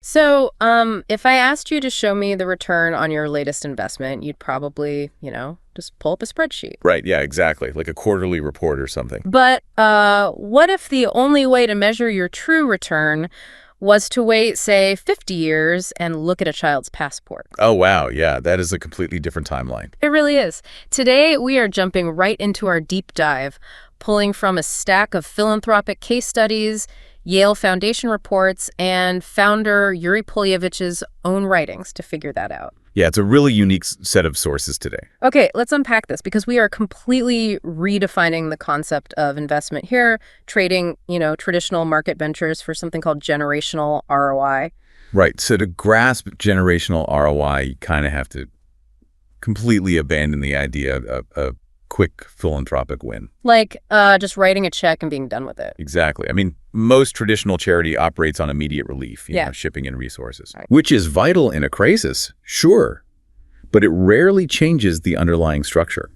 So, if I asked you to show me the return on your latest investment, you'd probably, just pull up a spreadsheet. Right, yeah, exactly. Like a quarterly report or something. But what if the only way to measure your true return was to wait, say, 50 years and look at a child's passport? Oh, wow, yeah, that is a completely different timeline. It really is. Today, we are jumping right into our deep dive, pulling from a stack of philanthropic case studies, Yael Foundation reports, and founder Uri Poliavich's own writings to figure that out. Yeah, it's a really unique set of sources today. Okay, let's unpack this because we are completely redefining the concept of investment here, trading, traditional market ventures for something called generational ROI. Right, so to grasp generational ROI, you kind of have to completely abandon the idea of a quick philanthropic win. Like just writing a check and being done with it. Exactly. I mean, most traditional charity operates on immediate relief, shipping in resources, Right. which is vital in a crisis, sure, but it rarely changes the underlying structure.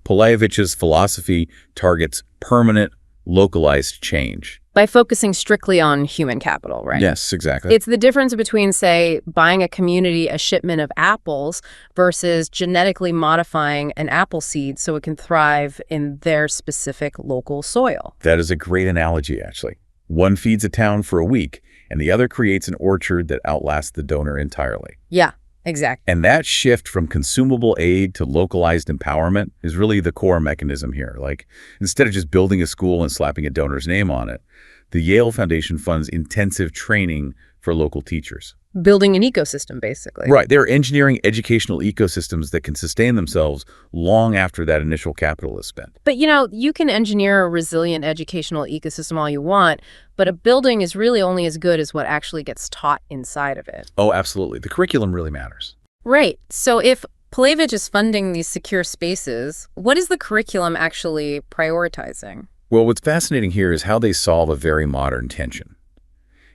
Poliavich's philosophy targets permanent, localized change. By focusing strictly on human capital, right? Yes, exactly. It's the difference between, say, buying a community a shipment of apples versus genetically modifying an apple seed so it can thrive in their specific local soil. That is a great analogy, actually. One feeds a town for a week, and the other creates an orchard that outlasts the donor entirely. Yeah, exactly. And that shift from consumable aid to localized empowerment is really the core mechanism here. Like, instead of just building a school and slapping a donor's name on it, the Yael Foundation funds intensive training for local teachers. Building an ecosystem, basically. Right. They're engineering educational ecosystems that can sustain themselves long after that initial capital is spent. But, you can engineer a resilient educational ecosystem all you want, but a building is really only as good as what actually gets taught inside of it. Oh, absolutely. The curriculum really matters. Right. So if Poliavich is funding these secure spaces, what is the curriculum actually prioritizing? Well, what's fascinating here is how they solve a very modern tension.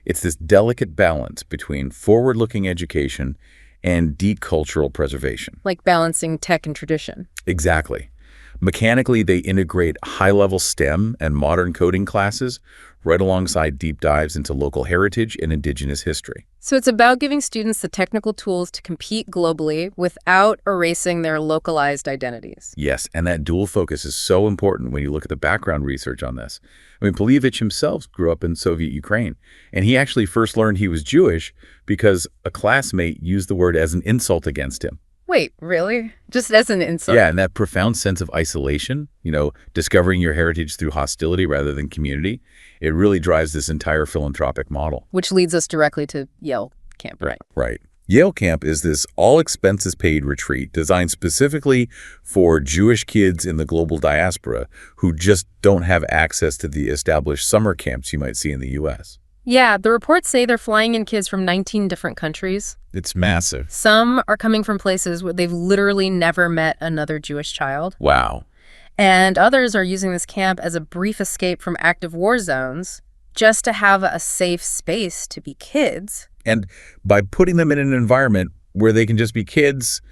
It's this delicate balance between forward-looking education and deep cultural preservation. Like balancing tech and tradition. Exactly. Mechanically, they integrate high-level STEM and modern coding classes right alongside deep dives into local heritage and indigenous history. So it's about giving students the technical tools to compete globally without erasing their localized identities. Yes, and that dual focus is so important when you look at the background research on this. I mean, Poliavich himself grew up in Soviet Ukraine, and he actually first learned he was Jewish because a classmate used the word as an insult against him. Wait, really? Just as an insult? Yeah, and that profound sense of isolation, discovering your heritage through hostility rather than community, it really drives this entire philanthropic model. Which leads us directly to Yael Camp, right? Right. Yael Camp is this all-expenses-paid retreat designed specifically for Jewish kids in the global diaspora who just don't have access to the established summer camps you might see in the U.S. Yeah, the reports say they're flying in kids from 19 different countries. It's massive. Some are coming from places where they've literally never met another Jewish child. Wow. And others are using this camp as a brief escape from active war zones just to have a safe space to be kids. And by putting them in an environment where they can just be kids,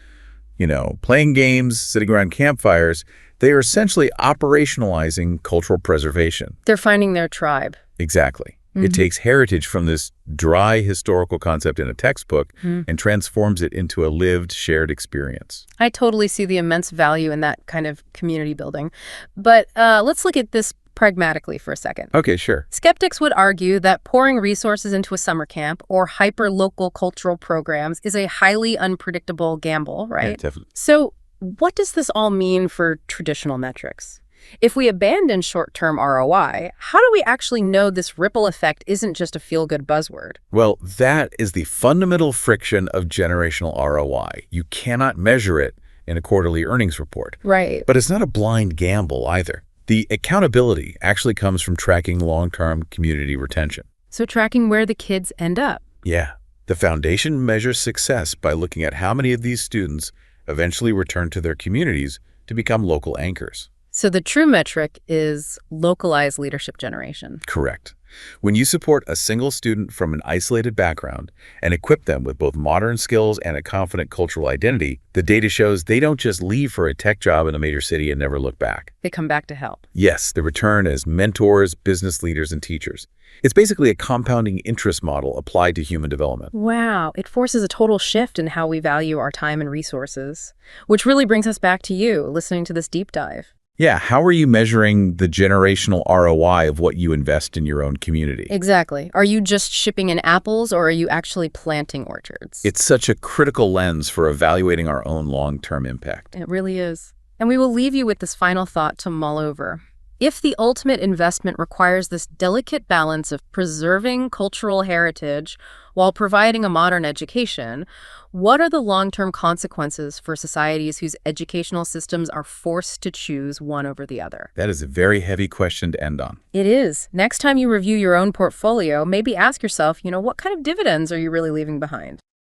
playing games, sitting around campfires, they are essentially operationalizing cultural preservation. They're finding their tribe. Exactly. It takes heritage from this dry historical concept in a textbook and transforms it into a lived, shared experience. I totally see the immense value in that kind of community building. But let's look at this pragmatically for a second. Okay, sure. Skeptics would argue that pouring resources into a summer camp or hyper-local cultural programs is a highly unpredictable gamble, right? Yeah, definitely. So what does this all mean for traditional metrics? If we abandon short-term ROI, how do we actually know this ripple effect isn't just a feel-good buzzword? Well, that is the fundamental friction of generational ROI. You cannot measure it in a quarterly earnings report. Right. But it's not a blind gamble either. The accountability actually comes from tracking long-term community retention. So tracking where the kids end up. Yeah. The foundation measures success by looking at how many of these students eventually return to their communities to become local anchors. So the true metric is localized leadership generation. Correct. When you support a single student from an isolated background and equip them with both modern skills and a confident cultural identity, the data shows they don't just leave for a tech job in a major city and never look back. They come back to help. Yes, they return as mentors, business leaders, and teachers. It's basically a compounding interest model applied to human development. Wow, it forces a total shift in how we value our time and resources, which really brings us back to you, listening to this deep dive. Yeah, how are you measuring the generational ROI of what you invest in your own community? Exactly. Are you just shipping in apples, or are you actually planting orchards? It's such a critical lens for evaluating our own long-term impact. It really is. And we will leave you with this final thought to mull over. If the ultimate investment requires this delicate balance of preserving cultural heritage while providing a modern education, what are the long-term consequences for societies whose educational systems are forced to choose one over the other? That is a very heavy question to end on. It is. Next time you review your own portfolio, maybe ask yourself, what kind of dividends are you really leaving behind?